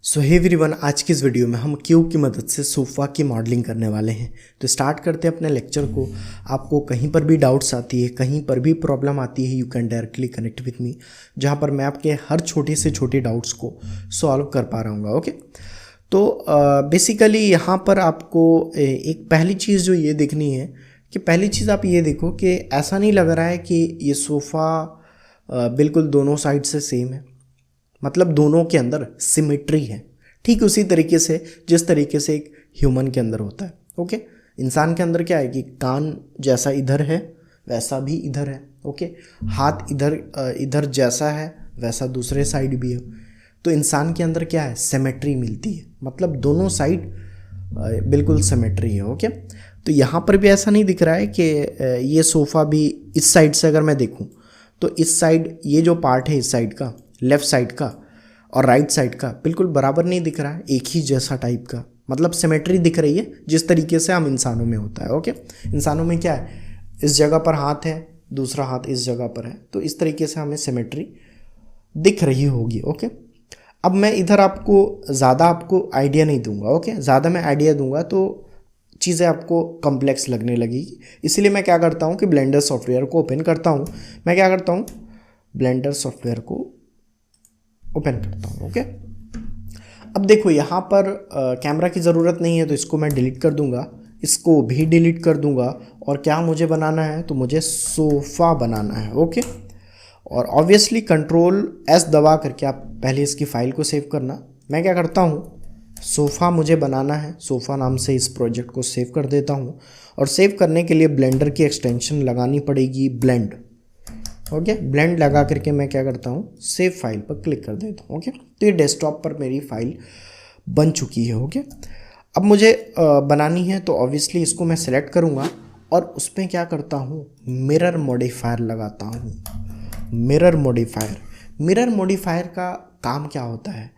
सो hey everyone, आज की इस वीडियो में हम क्यूब की मदद से सोफ़ा की मॉडलिंग करने वाले हैं। तो स्टार्ट करते हैं अपने लेक्चर को। आपको कहीं पर भी डाउट्स आती है, कहीं पर भी प्रॉब्लम आती है, you can directly connect with me, जहाँ पर मैं आपके हर छोटे से छोटे डाउट्स को सॉल्व कर पा रहा हूँ। ओके, तो बेसिकली यहाँ पर आपको एक पहली चीज़ जो ये देखनी है कि पहली चीज़ आप ये देखो कि ऐसा नहीं लग रहा है कि ये सोफ़ा बिल्कुल दोनों साइड से सेम है, मतलब दोनों के अंदर सिमेट्री है। ठीक उसी तरीके से जिस तरीके से एक ह्यूमन के अंदर होता है। ओके, इंसान के अंदर क्या है कि कान जैसा इधर है वैसा भी इधर है। ओके, हाथ इधर जैसा है वैसा दूसरे साइड भी है। तो इंसान के अंदर क्या है, सिमेट्री मिलती है, मतलब दोनों साइड बिल्कुल सिमेट्री है। ओके, तो यहाँ पर भी ऐसा नहीं दिख रहा है कि ये सोफ़ा भी इस साइड से अगर मैं देखूँ तो इस साइड ये जो पार्ट है इस साइड का, लेफ़्ट साइड का और राइट साइड का बिल्कुल बराबर नहीं दिख रहा है, एक ही जैसा टाइप का, मतलब सिमेट्री दिख रही है जिस तरीके से हम इंसानों में होता है। ओके, इंसानों में क्या है, इस जगह पर हाथ है, दूसरा हाथ इस जगह पर है, तो इस तरीके से हमें सिमेट्री दिख रही होगी। ओके, अब मैं इधर ज़्यादा आपको आइडिया नहीं दूंगा। ओके, ज़्यादा मैं आइडिया दूंगा तो चीज़ें आपको कॉम्प्लेक्स लगने लगेगी। इसीलिए मैं क्या करता हूँ कि ब्लेंडर सॉफ्टवेयर को ओपन करता हूँ। मैं क्या करता हूँ, ब्लेंडर सॉफ्टवेयर को ओपन करता हूँ। ओके, अब देखो यहाँ पर कैमरा की ज़रूरत नहीं है तो इसको मैं डिलीट कर दूंगा, इसको भी डिलीट कर दूंगा। और क्या मुझे बनाना है, तो मुझे सोफ़ा बनाना है। ओके, और ऑब्वियसली Ctrl+S दबा करके आप पहले इसकी फ़ाइल को सेव करना। मैं क्या करता हूँ, सोफ़ा मुझे बनाना है, सोफ़ा नाम से इस प्रोजेक्ट को सेव कर देता हूँ। और सेव करने के लिए ब्लेंडर की एक्सटेंशन लगानी पड़ेगी, ब्लेंड। ओके, ब्लेंड लगा करके मैं क्या करता हूँ, सेव फाइल पर क्लिक कर देता हूँ। ओके, तो ये डेस्कटॉप पर मेरी फाइल बन चुकी है। ओके, अब मुझे बनानी है तो ऑब्वियसली इसको मैं सेलेक्ट करूँगा और उसमें क्या करता हूँ, मिरर मॉडिफायर लगाता हूँ। मिरर मॉडिफायर का काम क्या होता है,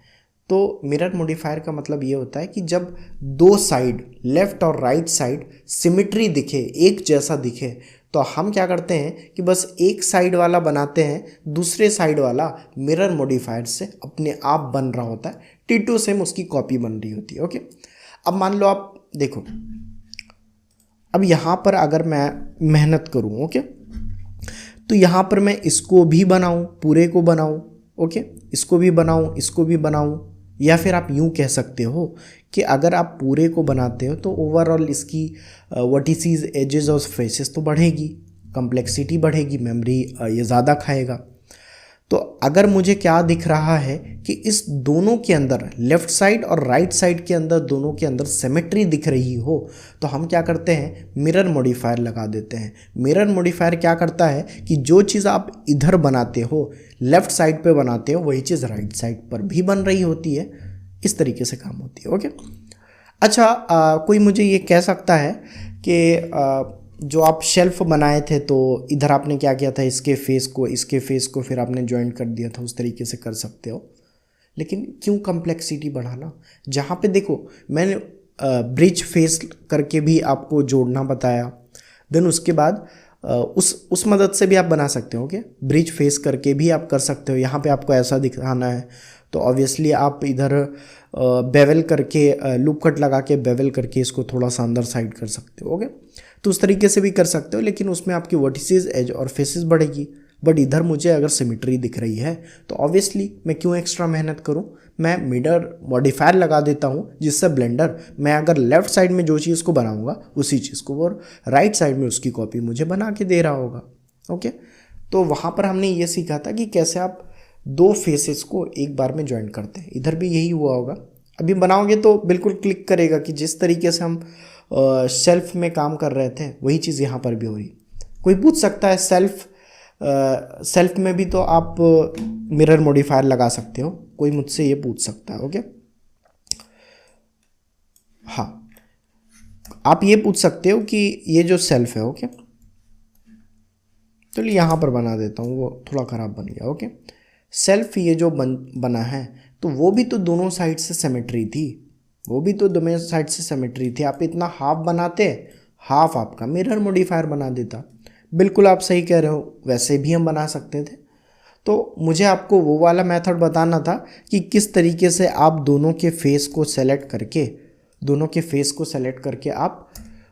तो मिरर मॉडिफायर का मतलब ये होता है कि जब दो साइड, लेफ़्ट और राइट साइड सिमेट्री दिखे, एक जैसा दिखे, तो हम क्या करते हैं कि बस एक साइड वाला बनाते हैं, दूसरे साइड वाला मिरर मॉडिफायर से अपने आप बन रहा होता है, टीटू सेम उसकी कॉपी बन रही होती है। ओके, अब मान लो आप देखो, अब यहाँ पर अगर मैं मेहनत करूँ, ओके, तो यहाँ पर मैं इसको भी बनाऊँ, पूरे को बनाऊँ। ओके, इसको भी बनाऊँ, इसको भी बनाऊँ, या फिर आप यूँ कह सकते हो कि अगर आप पूरे को बनाते हो तो ओवरऑल इसकी वर्टिसेस, एजेस और फेसेस तो बढ़ेगी, कम्प्लेक्सिटी बढ़ेगी, मेमोरी ये ज़्यादा खाएगा। तो अगर मुझे क्या दिख रहा है कि इस दोनों के अंदर, लेफ़्ट साइड और राइट साइड के अंदर, दोनों के अंदर सिमेट्री दिख रही हो, तो हम क्या करते हैं, मिरर मॉडिफायर लगा देते हैं। मिरर मॉडिफायर क्या करता है कि जो चीज़ आप इधर बनाते हो, लेफ़्ट साइड पे बनाते हो, वही चीज़ राइट साइड पर भी बन रही होती है। इस तरीके से काम होती है। ओके, अच्छा, कोई मुझे ये कह सकता है कि जो आप शेल्फ बनाए थे तो इधर आपने क्या किया था, इसके फेस को फिर आपने ज्वाइंट कर दिया था, उस तरीके से कर सकते हो। लेकिन क्यों कम्प्लेक्सिटी बढ़ाना, जहाँ पे देखो मैंने ब्रिज फेस करके भी आपको जोड़ना बताया, देन उसके बाद उस मदद से भी आप बना सकते हो। ओके, ब्रिज फेस करके भी आप कर सकते हो। यहाँ पे आपको ऐसा दिखाना है तो ऑब्वियसली आप इधर बेवल करके, लूप कट लगा के बेवल करके इसको थोड़ा सा अंदर साइड कर सकते हो। ओके, तो उस तरीके से भी कर सकते हो, लेकिन उसमें आपकी वर्टिसेस, एज और फेसेस बढ़ेगी। बट इधर मुझे अगर सिमेट्री दिख रही है तो ऑब्वियसली मैं क्यों एक्स्ट्रा मेहनत करूं, मैं मिरर मॉडिफायर लगा देता हूं, जिससे ब्लेंडर, मैं अगर लेफ़्ट साइड में जो चीज़ को बनाऊंगा उसी चीज़ को वो राइट साइड में उसकी कॉपी मुझे बना के दे रहा होगा। ओके, तो वहाँ पर हमने ये सीखा था कि कैसे आप दो फेसेस को एक बार में ज्वाइन करते हैं। इधर भी यही हुआ होगा, अभी बनाओगे तो बिल्कुल क्लिक करेगा कि जिस तरीके से हम सेल्फ में काम कर रहे थे वही चीज़ यहाँ पर भी हो रही। कोई पूछ सकता है सेल्फ में भी तो आप मिरर मॉडिफायर लगा सकते हो, कोई मुझसे ये पूछ सकता है। ओके, हाँ, आप ये पूछ सकते हो कि ये जो सेल्फ है, ओके, चलिए यहाँ पर बना देता हूँ, वो थोड़ा ख़राब बन गया। ओके, सेल्फ ये जो बना है तो वो भी तो दोनों साइड से सिमेट्री थी, वो भी तो दोनों साइड से सिमेट्री थी। आप इतना हाफ बनाते, हाफ आपका मिरर मॉडिफायर बना देता। बिल्कुल आप सही कह रहे हो, वैसे भी हम बना सकते थे। तो मुझे आपको वो वाला मेथड बताना था कि किस तरीके से आप दोनों के फेस को सेलेक्ट करके आप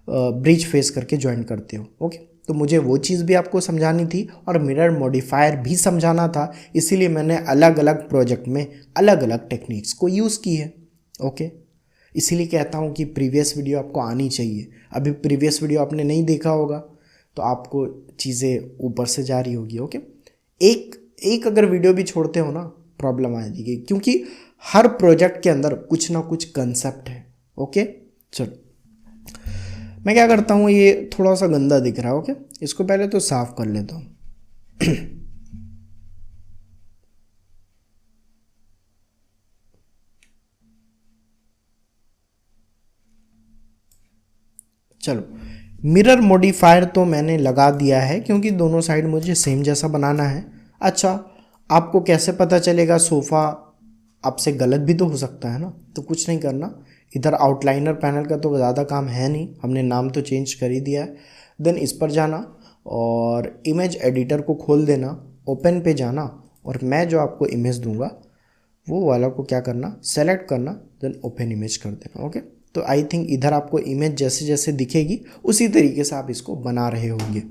ब्रिज फेस करके ज्वाइन करते हो। ओके, तो मुझे वो चीज़ भी आपको समझानी थी और मिरर मॉडिफायर भी समझाना था, इसीलिए मैंने अलग अलग प्रोजेक्ट में अलग अलग टेक्निक्स को यूज़ की है। ओके, इसीलिए कहता हूँ कि प्रीवियस वीडियो आपको आनी चाहिए। अभी प्रीवियस वीडियो आपने नहीं देखा होगा तो आपको चीज़ें ऊपर से जा रही होगी। ओके, एक अगर वीडियो भी छोड़ते हो ना प्रॉब्लम आएगी, क्योंकि हर प्रोजेक्ट के अंदर कुछ ना कुछ कंसेप्ट है। ओके, चलो मैं क्या करता हूँ, ये थोड़ा सा गंदा दिख रहा है। ओके, इसको पहले तो साफ कर लेता हूँ। चलो, मिरर मॉडिफायर तो मैंने लगा दिया है क्योंकि दोनों साइड मुझे सेम जैसा बनाना है। अच्छा, आपको कैसे पता चलेगा? सोफ़ा आपसे गलत भी तो हो सकता है ना, तो कुछ नहीं करना, इधर आउटलाइनर पैनल का तो ज़्यादा काम है नहीं, हमने नाम तो चेंज कर ही दिया है। देन इस पर जाना और इमेज एडिटर को खोल देना, ओपन पे जाना और मैं जो आपको इमेज दूंगा वो वाला को क्या करना, सेलेक्ट करना, देन ओपन इमेज कर देना। ओके, तो आई थिंक इधर आपको इमेज जैसे जैसे दिखेगी उसी तरीके से आप इसको बना रहे होंगे।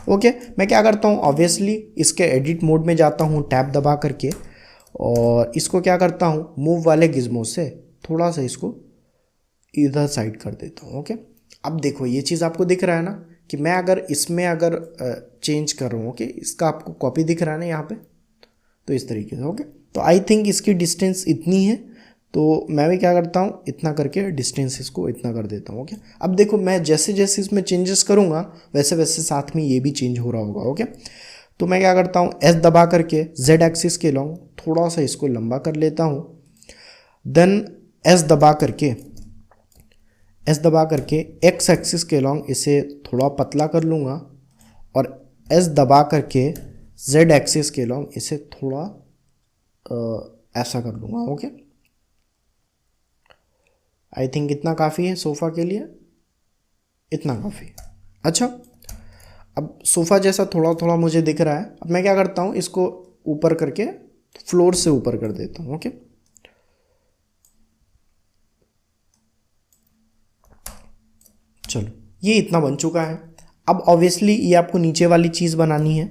ओके, मैं क्या करता हूँ, ऑब्वियसली इसके एडिट मोड में जाता हूँ टैब दबा करके और इसको क्या करता हूँ, मूव वाले गिज्मो से थोड़ा सा इसको इधर साइड कर देता हूँ। ओके, अब देखो ये चीज़ आपको दिख रहा है ना कि मैं अगर इसमें अगर चेंज कर रहा हूँ, ओके, इसका आपको कॉपी दिख रहा है ना यहाँ पे, तो इस तरीके से। ओके, तो आई थिंक इसकी डिस्टेंस इतनी है, तो मैं भी क्या करता हूँ, इतना करके डिस्टेंस इसको इतना कर देता हूँ। ओके, अब देखो मैं जैसे जैसे इसमें चेंजेस करूँगा वैसे वैसे साथ में ये भी चेंज हो रहा होगा। ओके, तो मैं क्या करता हूँ, एस दबा करके जेड एक्सिस के लॉन्ग थोड़ा सा इसको लंबा कर लेता हूँ। देन एस दबा करके एक्स एक्सिस के लॉन्ग इसे थोड़ा पतला कर लूँगा और एस दबा करके जेड एक्सिस के लॉन्ग इसे थोड़ा ऐसा कर लूँगा। ओके, आई थिंक इतना काफ़ी है सोफ़ा के लिए, इतना काफ़ी है। अच्छा, अब सोफ़ा जैसा थोड़ा थोड़ा मुझे दिख रहा है, अब मैं क्या करता हूँ, इसको ऊपर करके फ्लोर से ऊपर कर देता हूँ। ओके, चलो ये इतना बन चुका है। अब ऑब्वियसली ये आपको नीचे वाली चीज़ बनानी है,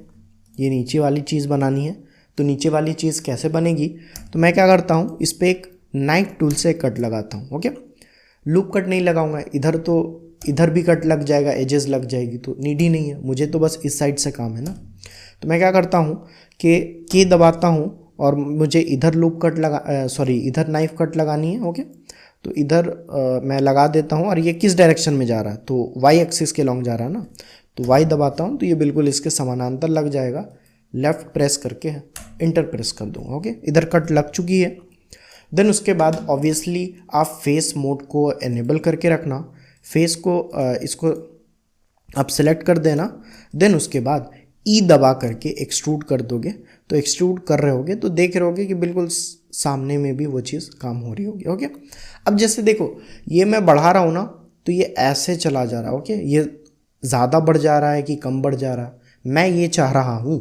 तो नीचे वाली चीज़ कैसे बनेगी, तो मैं क्या करता हूँ, इस पर एक नाइफ टूल से कट लगाता हूँ। ओके, लूप कट नहीं लगाऊंगा, इधर भी कट लग जाएगा, एजेस लग जाएगी, तो नीड ही नहीं है, मुझे तो बस इस साइड से काम है ना। तो मैं क्या करता हूँ कि के दबाता हूँ और मुझे इधर इधर नाइफ कट लगानी है। ओके, तो इधर मैं लगा देता हूँ और ये किस डायरेक्शन में जा रहा है, तो वाई एक्सिस के लॉन्ग जा रहा है ना, तो वाई दबाता हूँ तो ये बिल्कुल इसके समानांतर लग जाएगा। लेफ़्ट प्रेस करके इंटर प्रेस कर दूँगा। ओके, इधर कट लग चुकी है। देन उसके बाद ऑब्वियसली आप फेस मोड को एनेबल करके रखना, फेस को इसको आप सेलेक्ट कर देना। देन उसके बाद ई दबा करके एक्सट्रूड कर दोगे, तो एक्सट्रूड कर रहे होगे तो देख रहे होगे कि बिल्कुल सामने में भी वो चीज़ काम हो रही होगी। ओके, अब जैसे देखो ये मैं बढ़ा रहा हूँ ना, तो ये ऐसे चला जा रहा है। ओके, ये ज़्यादा बढ़ जा रहा है कि कम बढ़ जा रहा है, मैं ये चाह रहा हूँ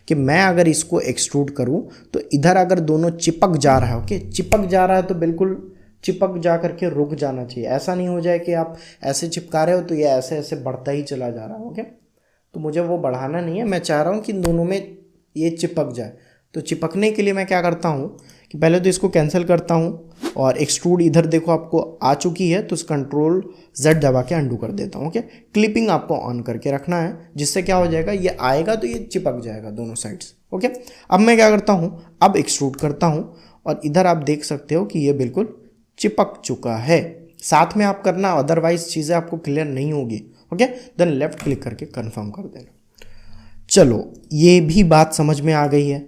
कि मैं अगर इसको एक्सट्रूड करूँ तो इधर अगर दोनों चिपक जा रहा है, ओके, चिपक जा रहा है तो बिल्कुल चिपक जा करके रुक जाना चाहिए। ऐसा नहीं हो जाए कि आप ऐसे चिपका रहे हो तो ये ऐसे ऐसे बढ़ता ही चला जा रहा है। ओके, तो मुझे वो बढ़ाना नहीं है, मैं चाह रहा हूँ कि इन दोनों में ये चिपक जाए। तो चिपकने के लिए मैं क्या करता हूँ कि पहले तो इसको कैंसिल करता हूँ और एक्सट्रूड इधर देखो आपको आ चुकी है, तो कंट्रोल जेड दबा के अंडू कर देता हूँ। ओके, क्लिपिंग आपको ऑन करके रखना है, जिससे क्या हो जाएगा, ये आएगा तो ये चिपक जाएगा दोनों साइड्स। ओके, अब मैं क्या करता हूँ, अब एक्सट्रूड करता हूँ और इधर आप देख सकते हो कि ये बिल्कुल चिपक चुका है। साथ में आप करना, अदरवाइज चीज़ें आपको क्लियर नहीं होगी। ओके, देन लेफ्ट क्लिक करके कंफर्म कर देना। चलो ये भी बात समझ में आ गई है,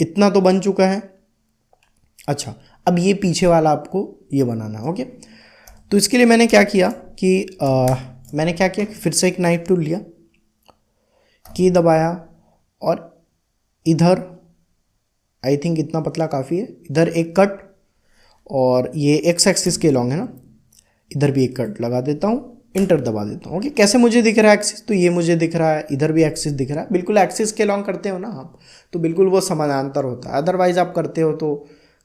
इतना तो बन चुका है। अच्छा, अब ये पीछे वाला आपको ये बनाना है। ओके, तो इसके लिए मैंने क्या किया कि फिर से एक नाइफ टूल लिया, की दबाया और इधर आई थिंक इतना पतला काफ़ी है, इधर एक कट, और ये एक्स एक्सिस के लॉन्ग है ना, इधर भी एक कट लगा देता हूँ। इंटर दबा देता हूँ। ओके, कैसे मुझे दिख रहा है एक्सिस, तो ये मुझे दिख रहा है, इधर भी एक्सिस दिख रहा है, बिल्कुल एक्सिस के लॉन्ग करते हो ना आप तो बिल्कुल वो समानांतर होता है। अदरवाइज आप करते हो तो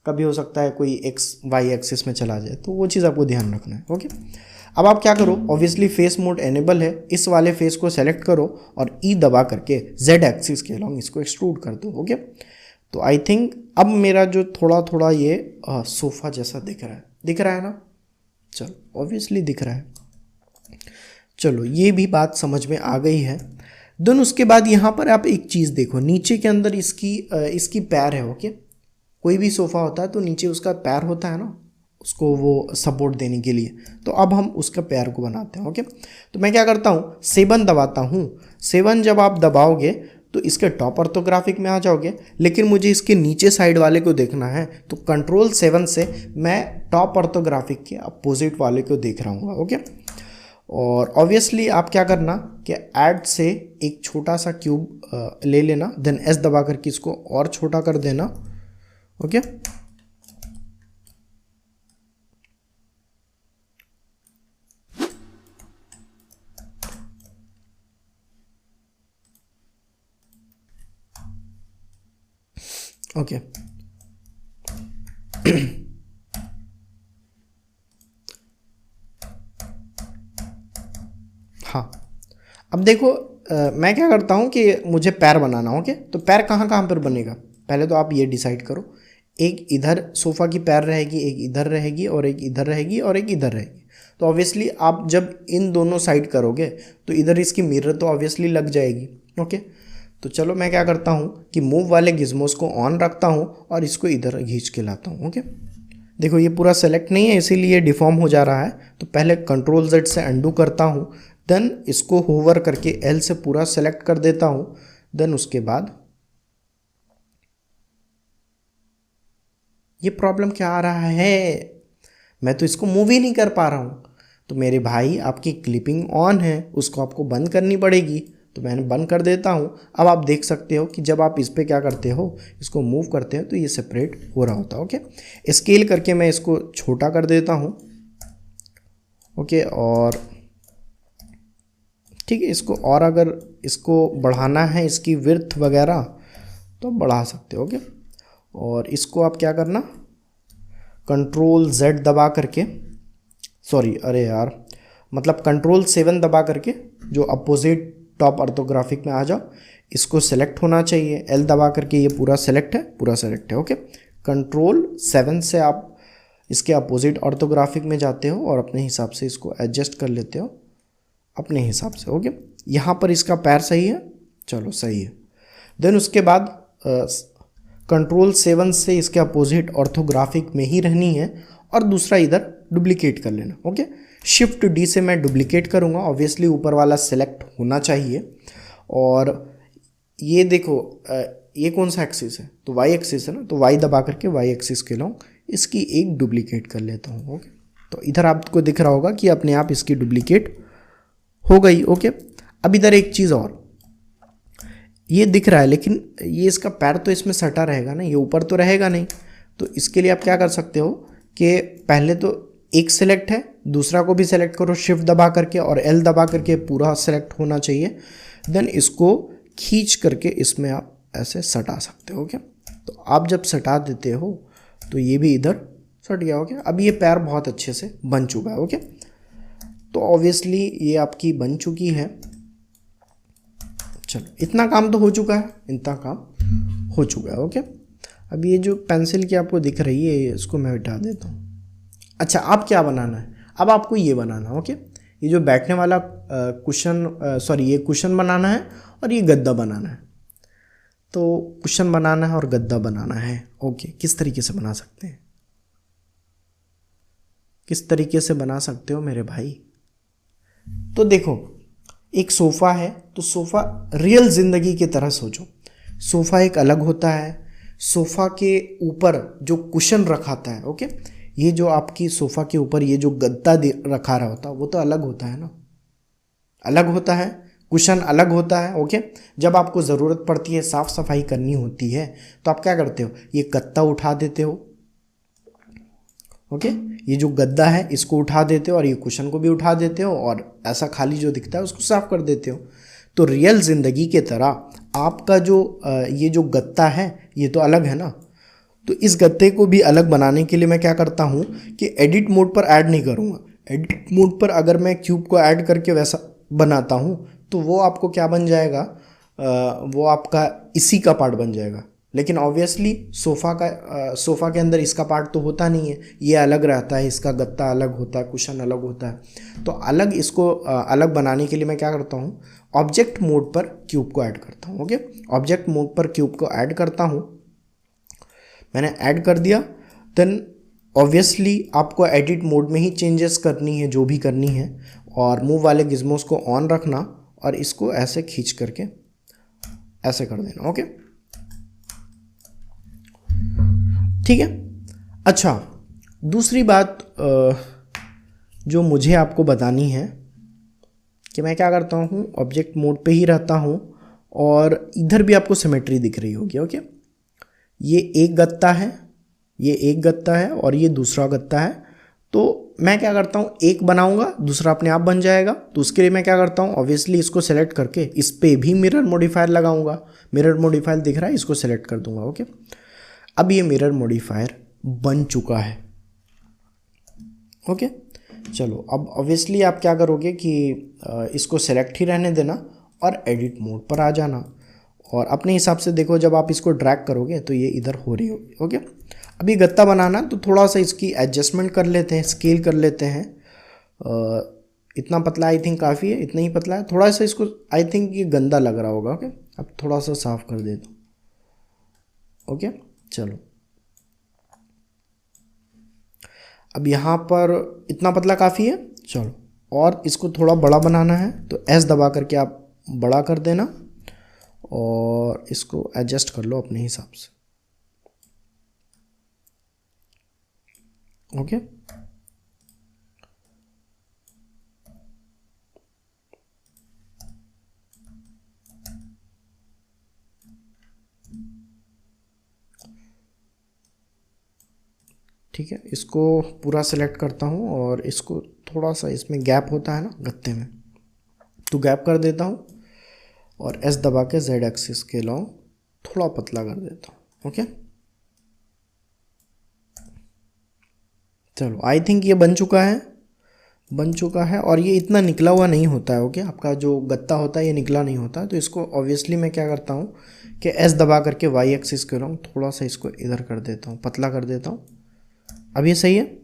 कभी हो सकता है कोई एक्स वाई एक्सिस में चला जाए, तो वो चीज़ आपको ध्यान रखना है। ओके, अब आप क्या करो, ऑब्वियसली फेस मोड एनेबल है, इस वाले फेस को सेलेक्ट करो और ई दबा करके जेड एक्सिस के लॉन्ग इसको एक्सट्रूड कर दो। ओके, तो आई थिंक अब मेरा जो थोड़ा थोड़ा ये सोफ़ा जैसा दिख रहा है ना, चलो ऑब्वियसली दिख रहा है। चलो ये भी बात समझ में आ गई है। देन उसके बाद यहाँ पर आप एक चीज़ देखो, नीचे के अंदर इसकी पैर है। ओके, कोई भी सोफ़ा होता है तो नीचे उसका पैर होता है ना, उसको वो सपोर्ट देने के लिए, तो अब हम उसका पैर को बनाते हैं। ओके, तो मैं क्या करता हूँ, 7 दबाता हूँ। 7 जब आप दबाओगे तो इसके टॉप ऑर्थोग्राफिक में आ जाओगे, लेकिन मुझे इसके नीचे साइड वाले को देखना है, तो कंट्रोल 7 से मैं टॉप ऑर्थोग्राफिक के अपोजिट वाले को देख रहा हूँ। ओके, और ऑब्वियसली आप क्या करना कि ऐड से एक छोटा सा क्यूब ले लेना, देन एस दबा करके इसको और छोटा कर देना। ओके, ओके हाँ, अब देखो मैं क्या करता हूँ कि मुझे पैर बनाना। ओके, तो पैर कहाँ कहाँ पर बनेगा, पहले तो आप ये डिसाइड करो। एक इधर सोफ़ा की पैर रहेगी, एक इधर रहेगी, और एक इधर रहेगी, और एक इधर रहेगी। तो ऑब्वियसली आप जब इन दोनों साइड करोगे तो इधर इसकी मिरर तो ऑब्वियसली लग जाएगी। ओके, तो चलो मैं क्या करता हूँ कि मूव वाले गिज़मोस को ऑन रखता हूँ और इसको इधर खींच के लाता हूँ। ओके, देखो ये पूरा सेलेक्ट नहीं है इसीलिए डिफॉर्म हो जा रहा है, तो पहले कंट्रोल जेड से अंडू करता हूँ, देन इसको होवर करके एल से पूरा सेलेक्ट कर देता हूँ। देन उसके बाद ये प्रॉब्लम क्या आ रहा है, मैं तो इसको मूव ही नहीं कर पा रहा हूँ। तो मेरे भाई आपकी क्लिपिंग ऑन है, उसको आपको बंद करनी पड़ेगी, तो मैंने बंद कर देता हूँ। अब आप देख सकते हो कि जब आप इस पर क्या करते हो, इसको मूव करते हो तो ये सेपरेट हो रहा होता है। ओके, स्केल करके मैं इसको छोटा कर देता हूँ। ओके, और ठीक है, इसको और अगर इसको बढ़ाना है, इसकी विड्थ वगैरह, तो बढ़ा सकते हो। ओके, और इसको आप क्या करना, कंट्रोल जेड दबा करके, सॉरी अरे यार, मतलब कंट्रोल 7 दबा करके जो अपोजिट टॉप ऑर्थोग्राफिक में आ जाओ, इसको सेलेक्ट होना चाहिए। एल दबा करके ये पूरा सेलेक्ट है। ओके, कंट्रोल 7 से आप इसके अपोजिट ऑर्थोग्राफिक में जाते हो और अपने हिसाब से इसको एडजस्ट कर लेते हो अपने हिसाब से। ओके, यहाँ पर इसका पैर सही है, चलो सही है। देन उसके बाद कंट्रोल 7 से इसके अपोजिट ऑर्थोग्राफिक में ही रहनी है और दूसरा इधर डुप्लीकेट कर लेना। ओके, शिफ्ट डी से मैं डुप्लीकेट करूँगा, ऑब्वियसली ऊपर वाला सेलेक्ट होना चाहिए। और ये देखो ये कौन सा एक्सिस है, तो वाई एक्सिस है ना, तो वाई दबा करके वाई एक्सिस के लॉन्ग इसकी एक डुप्लीकेट कर लेता हूँ। ओके, तो इधर आपको दिख रहा होगा कि अपने आप इसकी डुप्लीकेट हो गई। ओके, अब इधर एक चीज़ और, ये दिख रहा है लेकिन ये इसका पैर तो इसमें सटा रहेगा ना, ये ऊपर तो रहेगा नहीं। तो इसके लिए आप क्या कर सकते हो कि पहले तो एक सेलेक्ट है, दूसरा को भी सेलेक्ट करो शिफ्ट दबा करके, और एल दबा करके पूरा सेलेक्ट होना चाहिए। देन इसको खींच करके इसमें आप ऐसे सटा सकते हो। ओके, तो आप जब सटा देते हो तो ये भी इधर सट गया। ओके, अब ये पैर बहुत अच्छे से बन चुका है। ओके, तो ऑब्वियसली ये आपकी बन चुकी है। चलो इतना काम तो हो चुका है, इतना काम हो चुका है। ओके, अब ये जो पेंसिल की आपको दिख रही है इसको मैं हटा देता हूँ। अच्छा, अब क्या बनाना है, अब आपको ये बनाना है। ओके, ये जो बैठने वाला कुशन, सॉरी ये कुशन बनाना है और ये गद्दा बनाना है। तो कुशन बनाना है और गद्दा बनाना है। ओके, किस तरीके से बना सकते हैं, किस तरीके से बना सकते हो मेरे भाई, तो देखो एक सोफ़ा है, तो सोफ़ा रियल ज़िंदगी की तरह सोचो। सोफ़ा एक अलग होता है, सोफ़ा के ऊपर जो कुशन रखाता है, ओके, ये जो आपकी सोफ़ा के ऊपर ये जो गद्दा रखा रहा होता है वो तो अलग होता है ना, अलग होता है, कुशन अलग होता है। ओके, जब आपको ज़रूरत पड़ती है, साफ़ सफाई करनी होती है, तो आप क्या करते हो, ये गद्दा उठा देते हो। ओके, ये जो गद्दा है इसको उठा देते हो और ये कुशन को भी उठा देते हो और ऐसा खाली जो दिखता है उसको साफ कर देते हो। तो रियल ज़िंदगी के तरह आपका जो ये जो गत्ता है ये तो अलग है ना। तो इस गत्ते को भी अलग बनाने के लिए मैं क्या करता हूँ कि एडिट मोड पर ऐड नहीं करूँगा। एडिट मोड पर अगर मैं क्यूब को ऐड करके वैसा बनाता हूँ तो वो आपको क्या बन जाएगा, वो आपका इसी का पार्ट बन जाएगा। लेकिन ऑब्वियसली सोफ़ा के अंदर इसका पार्ट तो होता नहीं है, ये अलग रहता है, इसका गत्ता अलग होता है, कुशन अलग होता है। तो अलग इसको अलग बनाने के लिए मैं क्या करता हूँ, ऑब्जेक्ट मोड पर क्यूब को ऐड करता हूँ। ओके, ऑब्जेक्ट मोड पर क्यूब को ऐड करता हूँ, मैंने ऐड कर दिया। देन ऑब्वियसली आपको एडिट मोड में ही चेंजेस करनी है जो भी करनी है, और मूव वाले गिज़मोस को ऑन रखना और इसको ऐसे खींच करके ऐसे कर देना। ओके, ठीक है। अच्छा, दूसरी बात जो मुझे आपको बतानी है कि मैं क्या करता हूँ, ऑब्जेक्ट मोड पे ही रहता हूँ और इधर भी आपको सिमेट्री दिख रही होगी। ओके, ये एक गत्ता है, ये एक गत्ता है और ये दूसरा गत्ता है। तो मैं क्या करता हूँ, एक बनाऊंगा, दूसरा अपने आप बन जाएगा। तो उसके लिए मैं क्या करता हूँ, ऑब्वियसली इसको सेलेक्ट करके इस पे भी मिरर मॉडिफायर लगाऊंगा। मिरर मॉडिफायर दिख रहा है, इसको सेलेक्ट कर दूंगा। ओके, अब ये मिरर मॉडिफायर बन चुका है। ओके, चलो अब ऑब्वियसली आप क्या करोगे कि इसको सेलेक्ट ही रहने देना और एडिट मोड पर आ जाना और अपने हिसाब से देखो, जब आप इसको ड्रैग करोगे तो ये इधर हो रही होगी। ओके, अब ये गत्ता बनाना तो थोड़ा सा इसकी एडजस्टमेंट कर लेते हैं, स्केल कर लेते हैं। इतना पतला आई थिंक काफ़ी है, इतना ही पतला है। थोड़ा सा इसको आई थिंक ये गंदा लग रहा होगा। ओके, अब थोड़ा सा साफ कर देता हूँ। ओके, चलो अब यहाँ पर इतना पतला काफ़ी है। चलो, और इसको थोड़ा बड़ा बनाना है तो एस दबा करके आप बड़ा कर देना और इसको एडजस्ट कर लो अपने हिसाब से। ओके, ठीक है, इसको पूरा सेलेक्ट करता हूँ और इसको थोड़ा सा, इसमें गैप होता है ना गत्ते में, तो गैप कर देता हूँ और एस दबा के जेड एक्सिस के लॉन्ग थोड़ा पतला कर देता हूँ। ओके, चलो आई थिंक ये बन चुका है और ये इतना निकला हुआ नहीं होता है। ओके, आपका जो गत्ता होता है ये निकला नहीं होता है। तो इसको ऑब्वियसली मैं क्या करता हूँ कि एस दबा करके वाई एक्सिस के लॉन्ग थोड़ा सा इसको इधर कर देता हूँ, पतला कर देता हूँ। अब ये सही है,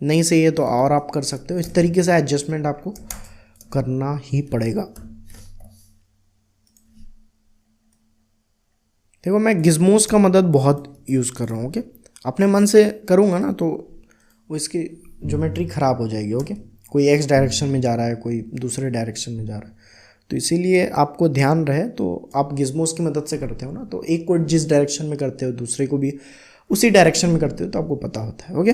नहीं सही है तो और आप कर सकते हो। इस तरीके से एडजस्टमेंट आपको करना ही पड़ेगा। देखो, मैं गिज़मोस का मदद बहुत यूज़ कर रहा हूँ। ओके, अपने मन से करूँगा ना तो वो इसकी ज्योमेट्री ख़राब हो जाएगी। ओके, कोई एक्स डायरेक्शन में जा रहा है, कोई दूसरे डायरेक्शन में जा रहा है, तो इसीलिए आपको ध्यान रहे। तो आप गिज़मोस की मदद से करते हो ना, तो एक को जिस डायरेक्शन में करते हो दूसरे को भी उसी डायरेक्शन में करते हो, तो आपको पता होता है। ओके,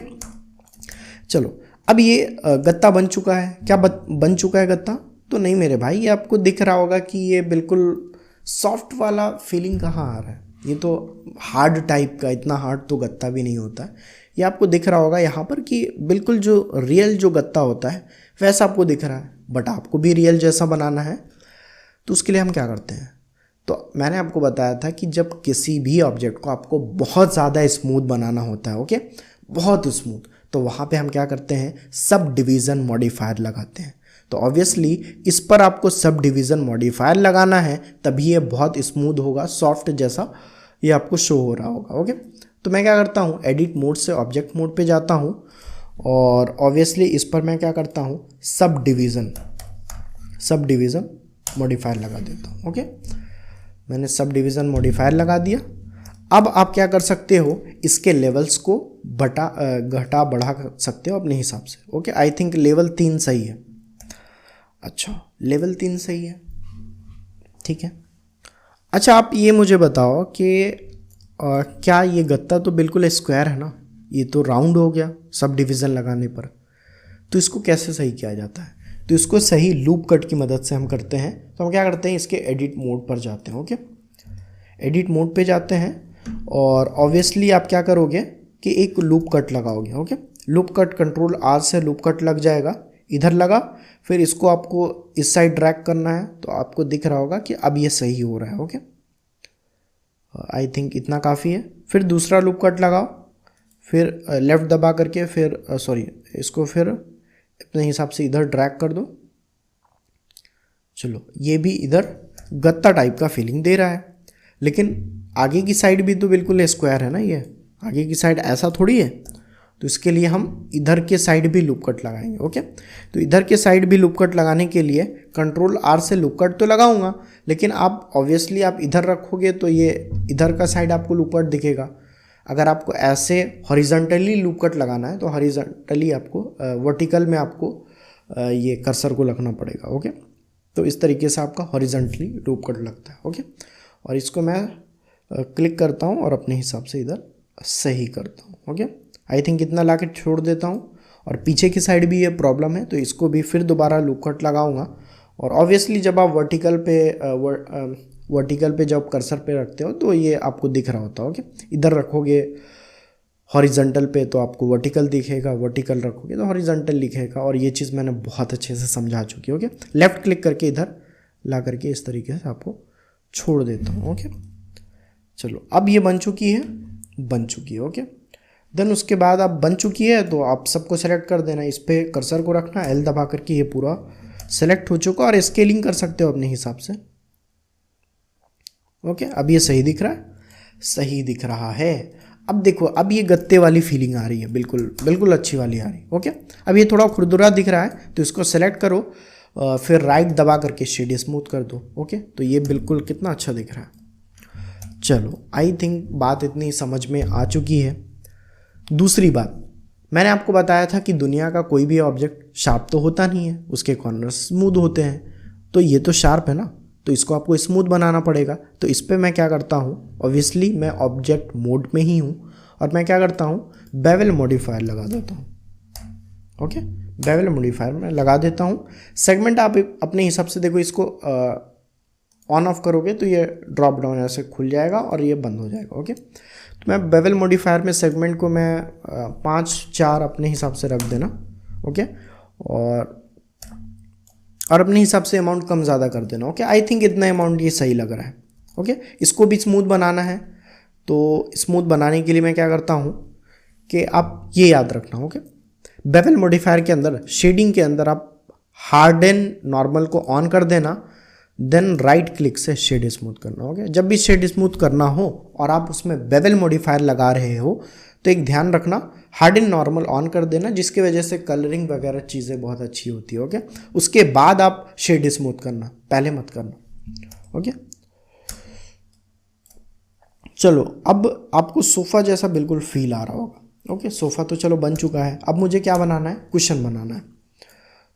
चलो अब ये गत्ता बन चुका है। क्या बन चुका है गत्ता? तो नहीं मेरे भाई, ये आपको दिख रहा होगा कि ये बिल्कुल सॉफ्ट वाला फीलिंग कहाँ आ रहा है। ये तो हार्ड टाइप का, इतना हार्ड तो गत्ता भी नहीं होता है। ये आपको दिख रहा होगा यहाँ पर कि बिल्कुल जो रियल जो गत्ता होता है वैसा आपको दिख रहा है। बट आपको भी रियल जैसा बनाना है तो उसके लिए हम क्या करते हैं, तो मैंने आपको बताया था कि जब किसी भी ऑब्जेक्ट को आपको बहुत ज़्यादा स्मूथ बनाना होता है, ओके, बहुत स्मूथ, तो वहाँ पे हम क्या करते हैं, सब डिवीज़न मॉडिफायर लगाते हैं। तो ऑब्वियसली इस पर आपको सब डिवीज़न मॉडिफायर लगाना है, तभी ये बहुत स्मूथ होगा, सॉफ्ट जैसा ये आपको शो हो रहा होगा। ओके, तो मैं क्या करता हूँ, एडिट मोड से ऑब्जेक्ट मोड पे जाता हूँ और ऑब्वियसली इस पर मैं क्या करता हूँ, सब डिवीज़न मॉडिफायर लगा देता हूँ। ओके, मैंने सब डिवीज़न मॉडिफायर लगा दिया। अब आप क्या कर सकते हो, इसके लेवल्स को घटा बढ़ा सकते हो अपने हिसाब से। ओके, आई थिंक लेवल 3 सही है। अच्छा, लेवल 3 सही है, ठीक है। अच्छा, आप ये मुझे बताओ कि क्या ये गत्ता तो बिल्कुल स्क्वायर है ना, ये तो राउंड हो गया सब डिवीज़न लगाने पर, तो इसको कैसे सही किया जाता है? तो इसको सही लूप कट की मदद से हम करते हैं। तो हम क्या करते हैं, इसके एडिट मोड पर जाते हैं। ओके, एडिट मोड पे जाते हैं और ऑब्वियसली आप क्या करोगे कि एक लूप कट लगाओगे। Okay, loop cut control R से लूप कट लग जाएगा, इधर लगा, फिर इसको आपको इस साइड ड्रैग करना है तो आपको दिख रहा होगा कि अब ये सही हो रहा है। ओके, आई थिंक इतना काफ़ी है। फिर दूसरा लूप कट लगाओ, फिर लेफ़्ट दबा करके फिर इसको फिर अपने हिसाब से इधर ड्रैग कर दो। चलो, ये भी इधर गत्ता टाइप का फीलिंग दे रहा है, लेकिन आगे की साइड भी तो बिल्कुल स्क्वायर है ना, ये आगे की साइड ऐसा थोड़ी है। तो इसके लिए हम इधर के साइड भी लूप कट लगाएंगे। ओके, तो इधर के साइड भी लूप कट लगाने के लिए कंट्रोल आर से लूप कट तो लगाऊंगा, लेकिन आप ऑब्वियसली आप इधर रखोगे तो ये इधर का साइड आपको लूप कट दिखेगा। अगर आपको ऐसे हॉरिजॉन्टली लूप कट लगाना है तो हॉरिजॉन्टली आपको वर्टिकल में आपको ये कर्सर को रखना पड़ेगा। ओके, तो इस तरीके से आपका हॉरिजॉन्टली लूप कट लगता है। ओके, और इसको मैं क्लिक करता हूँ और अपने हिसाब से इधर सही करता हूँ। ओके, आई थिंक इतना ला के छोड़ देता हूँ। और पीछे की साइड भी ये प्रॉब्लम है तो इसको भी फिर दोबारा लूप कट लगाऊंगा। और ऑब्वियसली जब आप वर्टिकल पे जब कर्सर पे रखते हो तो ये आपको दिख रहा होता है। ओके, इधर रखोगे हॉरिजॉन्टल पे तो आपको वर्टिकल दिखेगा, वर्टिकल रखोगे तो हॉरिजॉन्टल दिखेगा। और ये चीज़ मैंने बहुत अच्छे से समझा चुकी है। ओके, लेफ़्ट क्लिक करके इधर ला करके इस तरीके से आपको छोड़ देता हूँ। ओके, चलो, अब ये बन चुकी है। ओके, देन उसके बाद आप बन चुकी है तो आप सबको सेलेक्ट कर देना, इस पर कर्सर को रखना, एल दबा करके ये पूरा सेलेक्ट हो चुका और स्केलिंग कर सकते हो अपने हिसाब से। ओके, अब ये सही दिख रहा है, सही दिख रहा है। अब देखो, अब ये गत्ते वाली फीलिंग आ रही है, बिल्कुल अच्छी वाली आ रही है। ओके, अब ये थोड़ा खुरदुरा दिख रहा है तो इसको सेलेक्ट करो, फिर राइट दबा करके शेड स्मूथ कर दो। ओके, तो ये बिल्कुल कितना अच्छा दिख रहा है। चलो, आई थिंक बात इतनी समझ में आ चुकी है। दूसरी बात, मैंने आपको बताया था कि दुनिया का कोई भी ऑब्जेक्ट शार्प तो होता नहीं है, उसके कॉर्नर्स स्मूथ होते हैं। तो ये तो शार्प है ना, तो इसको आपको स्मूथ बनाना पड़ेगा। तो इस पर मैं क्या करता हूँ, ऑब्वियसली मैं ऑब्जेक्ट मोड में ही हूँ और मैं क्या करता हूँ, बेवल मॉडिफायर लगा देता हूँ। ओके, बेवल मॉडिफायर मैं लगा देता हूँ। सेगमेंट आप अपने हिसाब से देखो, इसको ऑन ऑफ करोगे तो ये ड्रॉप डाउन ऐसे खुल जाएगा और ये बंद हो जाएगा। ओके, तो मैं बेवल मॉडिफायर में सेगमेंट को मैं 5-4 अपने हिसाब से रख देना। ओके, और अपने हिसाब से अमाउंट कम ज़्यादा कर देना। ओके, आई थिंक इतना अमाउंट ये सही लग रहा है। ओके, इसको भी स्मूथ बनाना है तो स्मूथ बनाने के लिए मैं क्या करता हूँ कि आप ये याद रखना। ओके, बेवल मॉडिफायर के अंदर शेडिंग के अंदर आप हार्डन नॉर्मल को ऑन कर देना, देन राइट क्लिक से शेड स्मूथ करना। ओके, जब भी शेड स्मूथ करना हो और आप उसमें बेवल मॉडिफायर लगा रहे हो तो एक ध्यान रखना, हार्डन नॉर्मल ऑन कर देना, जिसकी वजह से कलरिंग वगैरह चीज़ें बहुत अच्छी होती है। ओके, उसके बाद आप शेड स्मूथ करना, पहले मत करना। ओके, चलो, अब आपको सोफ़ा जैसा बिल्कुल फील आ रहा होगा। ओके, सोफ़ा तो चलो बन चुका है। अब मुझे क्या बनाना है, कुशन बनाना है।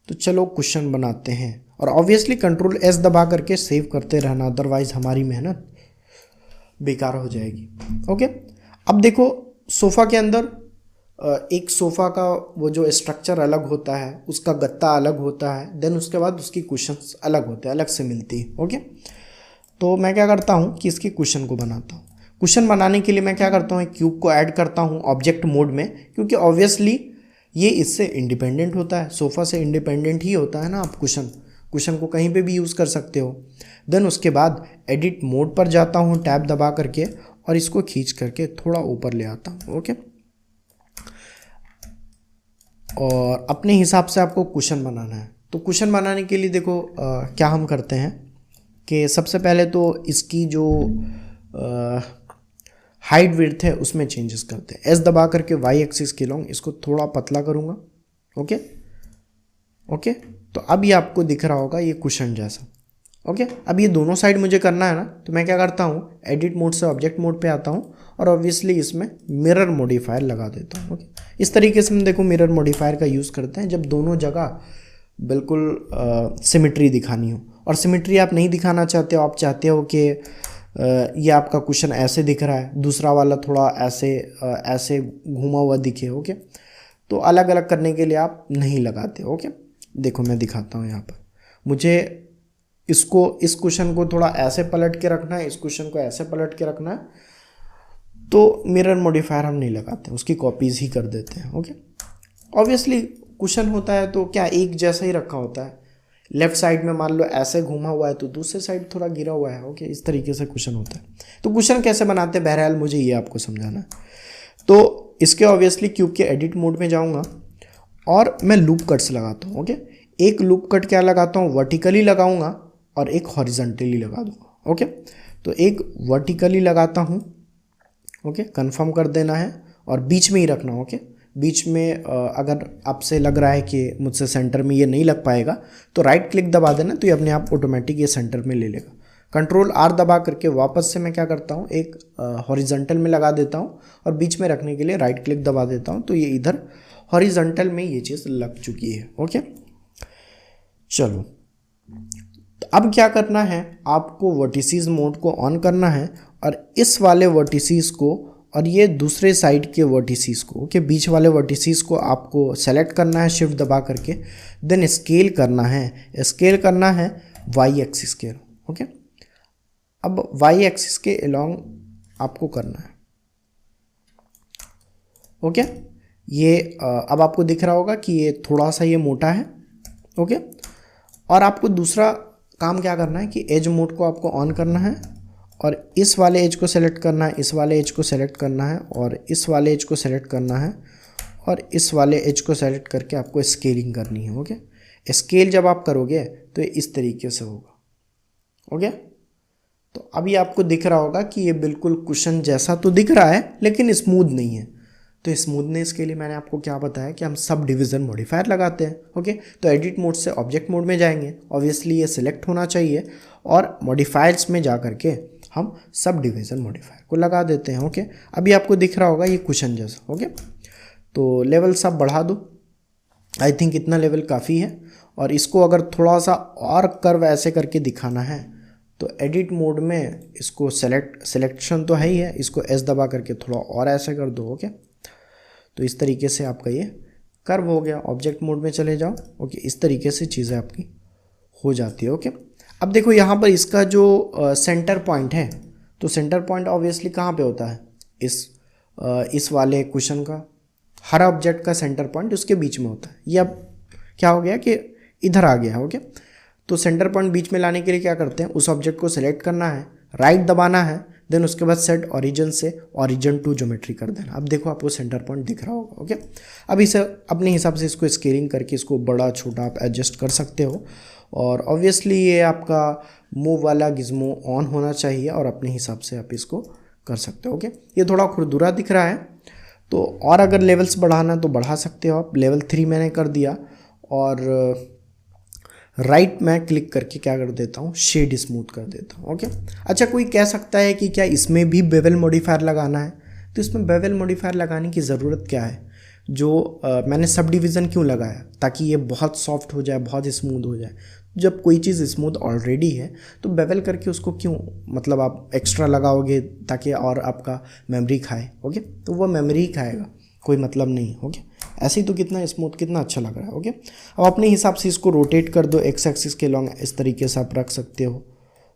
तो चलो कुशन बनाते हैं और ऑब्वियसली कंट्रोल एस दबा करके सेव करते रहना, अदरवाइज हमारी मेहनत बेकार हो जाएगी। ओके, अब देखो, सोफ़ा के अंदर एक सोफ़ा का वो जो स्ट्रक्चर अलग होता है, उसका गत्ता अलग होता है, देन उसके बाद उसकी कुशन्स अलग होते हैं, अलग से मिलती है। ओके, तो मैं क्या करता हूँ कि इसकी कुशन को बनाता हूँ। कुशन बनाने के लिए मैं क्या करता हूँ, क्यूब को ऐड करता हूँ ऑब्जेक्ट मोड में, क्योंकि ऑब्वियसली ये इससे इंडिपेंडेंट होता है, सोफ़ा से इंडिपेंडेंट ही होता है ना। आप कुशन को कहीं पे भी यूज़ कर सकते हो। देन उसके बाद एडिट मोड पर जाता हूँ, टैब दबा करके, और इसको खींच करके थोड़ा ऊपर ले आता हूँ। ओके, और अपने हिसाब से आपको कुशन बनाना है। तो कुशन बनाने के लिए देखो क्या हम करते हैं कि सबसे पहले तो इसकी जो हाइट विड्थ है उसमें चेंजेस करते हैं। एस दबा करके वाई एक्सिस के लॉन्ग इसको थोड़ा पतला करूँगा। ओके, तो अब ये आपको दिख रहा होगा ये कुशन जैसा। ओके, अब ये दोनों साइड मुझे करना है ना, तो मैं क्या करता हूँ, एडिट मोड से ऑब्जेक्ट मोड पे आता हूँ और ऑब्वियसली इसमें मिरर मॉडिफायर लगा देता हूँ। ओके, इस तरीके से हम देखो मिरर मॉडिफायर का यूज़ करते हैं जब दोनों जगह बिल्कुल सिमेट्री दिखानी हो। और सिमेट्री आप नहीं दिखाना चाहते हो, आप चाहते हो कि ये आपका कुशन ऐसे दिख रहा है, दूसरा वाला थोड़ा ऐसे घूमा हुआ दिखे। ओके, तो अलग अलग करने के लिए आप नहीं लगाते। ओके, देखो मैं दिखाता हूँ यहाँ पर, मुझे इस कुशन को थोड़ा ऐसे पलट के रखना है, इस कुशन को ऐसे पलट के रखना है, तो मिरर मॉडिफायर हम नहीं लगाते, उसकी कॉपीज़ ही कर देते हैं। ओके, ऑब्वियसली कुशन होता है तो क्या एक जैसा ही रखा होता है, लेफ्ट साइड में मान लो ऐसे घूमा हुआ है तो दूसरे साइड थोड़ा गिरा हुआ है। ओके, इस तरीके से कुशन होता है। तो कुशन कैसे बनाते हैं, बहरहाल मुझे ये आपको समझाना है। तो इसके ऑब्वियसली क्यूब के एडिट मोड में जाऊंगा और मैं लूप कट्स लगाता हूँ। ओके, एक लूप कट क्या लगाता हूँ, वर्टिकली लगाऊंगा और एक हॉरिजॉन्टली लगा दूंगा। ओके, तो एक वर्टिकली लगाता हूँ। ओके, कंफर्म कर देना है और बीच में ही रखना। ओके, बीच में अगर आपसे लग रहा है कि मुझसे सेंटर में ये नहीं लग पाएगा तो राइट क्लिक दबा देना, तो ये अपने आप ऑटोमेटिक ये सेंटर में ले लेगा। कंट्रोल आर दबा करके वापस से मैं क्या करता हूँ, एक हॉरिजॉन्टल में लगा देता हूँ और बीच में रखने के लिए राइट क्लिक दबा देता हूँ, तो ये इधर हॉरिजॉन्टल में ये चीज़ लग चुकी है। ओके, चलो तो अब क्या करना है, आपको वर्टिसीज मोड को ऑन करना है और इस वाले वर्टिसीज को और ये दूसरे साइड के वर्टिसीज को, ओके, बीच वाले वर्टिसीज को आपको सेलेक्ट करना है शिफ्ट दबा करके, देन स्केल करना है। स्केल करना है वाई एक्सिस के। ओके, अब वाई एक्सिस के अलोंग आपको करना है। ओके, ये अब आपको दिख रहा होगा कि ये थोड़ा सा ये मोटा है। ओके, और आपको दूसरा काम क्या करना है कि एज मोड को आपको ऑन करना है और इस वाले एज को सेलेक्ट करना है, इस वाले एज को सेलेक्ट करना है और इस वाले एज को सेलेक्ट करना है और इस वाले एज को सेलेक्ट करके आपको स्केलिंग करनी है। ओके, स्केल जब आप करोगे तो ये इस तरीके से होगा। ओके, तो अभी आपको दिख रहा होगा कि ये बिल्कुल कुशन जैसा तो दिख रहा है लेकिन स्मूथ नहीं है। तो स्मूथनेस के लिए मैंने आपको क्या बताया कि हम सब डिवीज़न मॉडिफायर लगाते हैं। ओके, तो एडिट मोड से ऑब्जेक्ट मोड में जाएंगे, ऑब्वियसली ये सिलेक्ट होना चाहिए और मॉडिफायर्स में जा करके हम सब डिवीज़न मॉडिफायर को लगा देते हैं। ओके, अभी आपको दिख रहा होगा ये कुशन जैसा। ओके, तो लेवल सब बढ़ा दो, आई थिंक इतना लेवल काफ़ी है। और इसको अगर थोड़ा सा और कर्व ऐसे करके दिखाना है तो एडिट मोड में इसको सिलेक्शन तो है ही है, इसको एस दबा करके थोड़ा और ऐसे कर दो। ओके, तो इस तरीके से आपका ये कर्व हो गया। ऑब्जेक्ट मोड में चले जाओ। ओके, इस तरीके से चीज़ें आपकी हो जाती है। ओके, अब देखो यहाँ पर इसका जो सेंटर पॉइंट है, तो सेंटर पॉइंट ऑब्वियसली कहाँ पे होता है, इस वाले क्वेश्चन का हर ऑब्जेक्ट का सेंटर पॉइंट उसके बीच में होता है। ये अब क्या हो गया कि इधर आ गया। ओके, तो सेंटर पॉइंट बीच में लाने के लिए क्या करते हैं, उस ऑब्जेक्ट को सिलेक्ट करना है, राइट दबाना है, देन उसके बाद सेट ओरिजिन से ओरिजिन टू ज्योमेट्री कर देना। अब देखो आपको सेंटर पॉइंट दिख रहा होगा। ओके, अब इसे अपने हिसाब से इसको स्केलिंग करके इसको बड़ा छोटा आप एडजस्ट कर सकते हो और ऑब्वियसली ये आपका मूव वाला गिज्मो ऑन होना चाहिए और अपने हिसाब से आप इसको कर सकते हो। ओके, ये थोड़ा खुरदुरा दिख रहा है तो और अगर लेवल्स बढ़ाना तो बढ़ा सकते हो आप। लेवल 3 मैंने कर दिया और राइट मैं क्लिक करके क्या कर देता हूँ, शेड स्मूथ कर देता हूँ। ओके, अच्छा कोई कह सकता है कि क्या इसमें भी बेवल मॉडिफायर लगाना है, तो इसमें बेवल मॉडिफायर लगाने की ज़रूरत क्या है, जो मैंने सब डिवीज़न क्यों लगाया, ताकि ये बहुत सॉफ्ट हो जाए, बहुत स्मूथ हो जाए। जब कोई चीज़ स्मूथ ऑलरेडी है तो बेवल करके उसको क्यों मतलब आप एक्स्ट्रा लगाओगे ताकि और आपका मेमोरी खाए। ओके, तो वो मेमोरी ही खाएगा, कोई मतलब नहीं। ओके, ऐसे ही तो कितना स्मूथ कितना अच्छा लग रहा है। ओके, अब अपने हिसाब से इसको रोटेट कर दो एक्स एक्सिस के लॉन्ग, इस तरीके से आप रख सकते हो।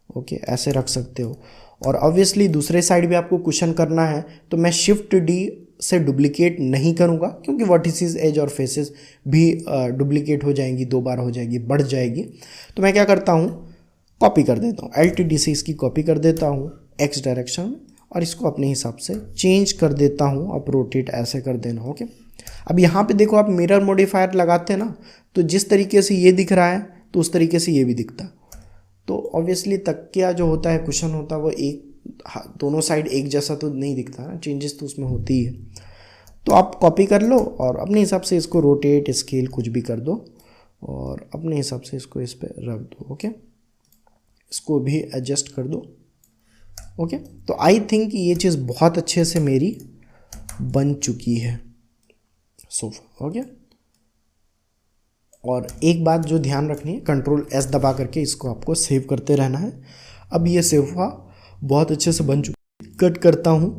ओके, ऐसे रख सकते हो और ऑब्वियसली दूसरे साइड भी आपको कुशन करना है तो मैं शिफ्ट डी से डुप्लीकेट नहीं करूँगा क्योंकि वर्टिसेस एज और फेसेस भी डुप्लीकेट हो जाएंगी, 2 बार हो जाएगी, बढ़ जाएगी। तो मैं क्या करता हूँ, कॉपी कर देता हूँ, LTD से इसकी कॉपी कर देता हूँ एक्स डायरेक्शन में और इसको अपने हिसाब से चेंज कर देता हूँ। अब रोटेट ऐसे कर देना। ओके, अब यहाँ पे देखो आप मिरर मॉडिफायर लगाते हैं ना, तो जिस तरीके से ये दिख रहा है तो उस तरीके से ये भी दिखता है। तो ऑब्वियसली तकिया जो होता है, कुशन होता है, वो एक दोनों साइड एक जैसा तो नहीं दिखता ना, चेंजेस तो उसमें होती ही है। तो आप कॉपी कर लो और अपने हिसाब से इसको रोटेट स्केल कुछ भी कर दो और अपने हिसाब से इसको इस पर रख दो। ओके, इसको भी एडजस्ट कर दो। ओके, तो आई थिंक ये चीज़ बहुत अच्छे से मेरी बन चुकी है सोफा। ओके, और एक बात जो ध्यान रखनी है, कंट्रोल S दबा करके इसको आपको सेव करते रहना है। अब ये सोफा बहुत अच्छे से बन चुकी, कट करता हूँ,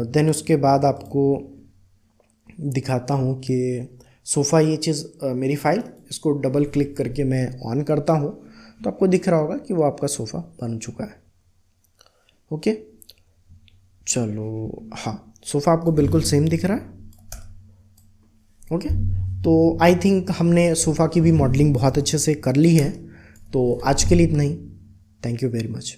देन उसके बाद आपको दिखाता हूँ कि सोफ़ा ये चीज़ मेरी फाइल, इसको डबल क्लिक करके मैं ऑन करता हूँ तो आपको दिख रहा होगा कि वो आपका सोफ़ा बन चुका है। ओके, चलो हाँ, सोफ़ा आपको बिल्कुल सेम दिख रहा है। ओके, तो आई थिंक हमने सोफ़ा की भी मॉडलिंग बहुत अच्छे से कर ली है। तो आज के लिए इतना ही। Thank you very much.